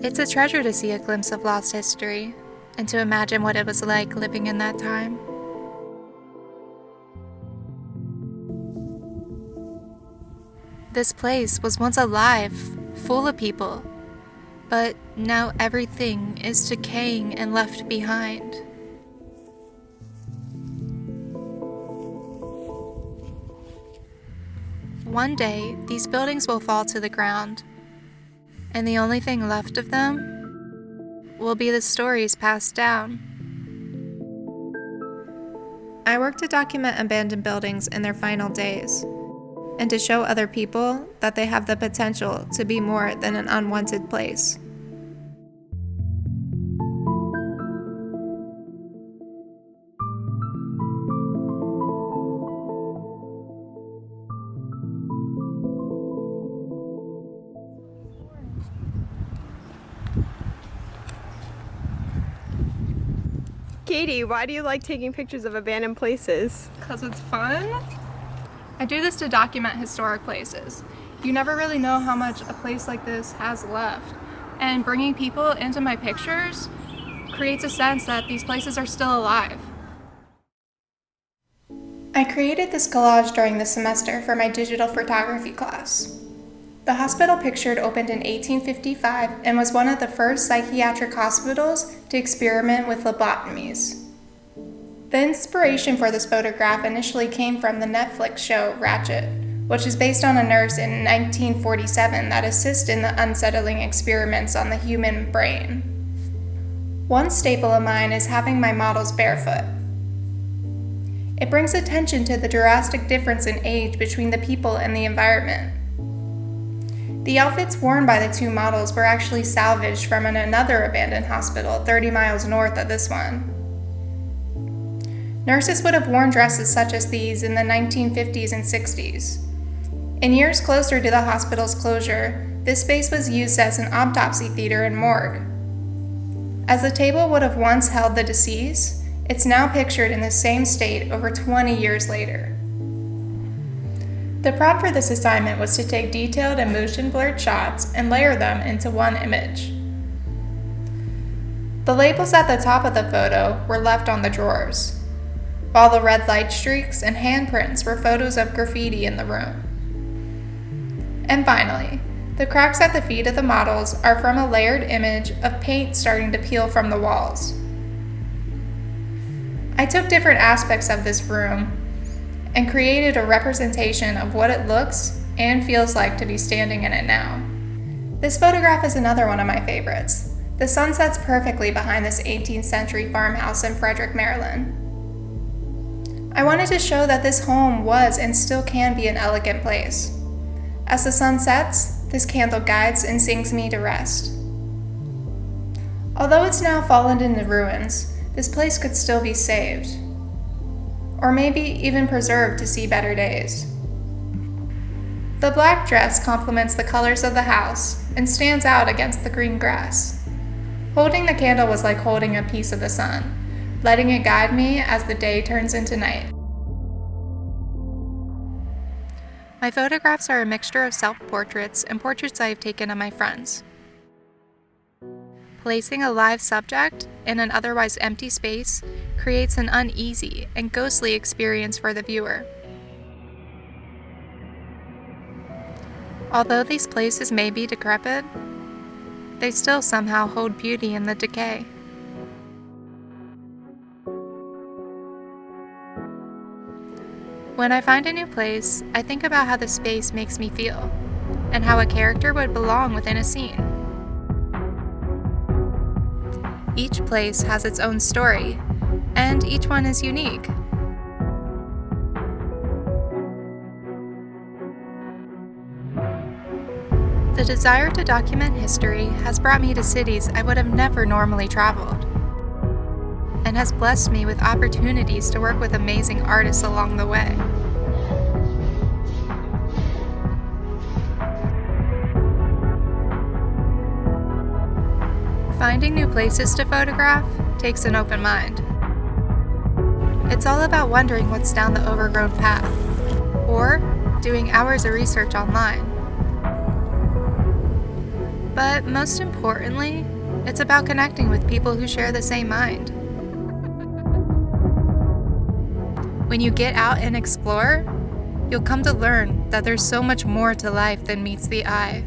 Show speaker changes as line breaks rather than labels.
It's a treasure to see a glimpse of lost history, and to imagine what it was like living in that time. This place was once alive, full of people, but now everything is decaying and left behind. One day, these buildings will fall to the ground, and the only thing left of them will be the stories passed down. I work to document abandoned buildings in their final days, and to show other people that they have the potential to be more than an unwanted place.
Katie, why do you like taking pictures of abandoned places?
Because it's fun. I do this to document historic places. You never really know how much a place like this has left. And bringing people into my pictures creates a sense that these places are still alive.
I created this collage during the semester for my digital photography class. The hospital pictured opened in 1855 and was one of the first psychiatric hospitals to experiment with lobotomies. The inspiration for this photograph initially came from the Netflix show Ratched, which is based on a nurse in 1947 that assists in the unsettling experiments on the human brain. One staple of mine is having my models barefoot. It brings attention to the drastic difference in age between the people and the environment. The outfits worn by the two models were actually salvaged from another abandoned hospital 30 miles north of this one. Nurses would have worn dresses such as these in the 1950s and 60s. In years closer to the hospital's closure, this space was used as an autopsy theater and morgue. As the table would have once held the deceased, it's now pictured in the same state over 20 years later. The prop for this assignment was to take detailed and motion-blurred shots and layer them into one image. The labels at the top of the photo were left on the drawers, while the red light streaks and handprints were photos of graffiti in the room. And finally, the cracks at the feet of the models are from a layered image of paint starting to peel from the walls. I took different aspects of this room and created a representation of what it looks and feels like to be standing in it now. This photograph is another one of my favorites. The sun sets perfectly behind this 18th century farmhouse in Frederick, Maryland. I wanted to show that this home was and still can be an elegant place. As the sun sets, this candle guides and sings me to rest. Although it's now fallen into ruins, this place could still be saved, or maybe even preserved to see better days. The black dress complements the colors of the house and stands out against the green grass. Holding the candle was like holding a piece of the sun, letting it guide me as the day turns into night. My photographs are a mixture of self-portraits and portraits I have taken of my friends. Placing a live subject in an otherwise empty space creates an uneasy and ghostly experience for the viewer. Although these places may be decrepit, they still somehow hold beauty in the decay. When I find a new place, I think about how the space makes me feel, and how a character would belong within a scene. Each place has its own story, and each one is unique. The desire to document history has brought me to cities I would have never normally traveled, and has blessed me with opportunities to work with amazing artists along the way. Finding new places to photograph takes an open mind. It's all about wondering what's down the overgrown path, or doing hours of research online. But most importantly, it's about connecting with people who share the same mind. When you get out and explore, you'll come to learn that there's so much more to life than meets the eye.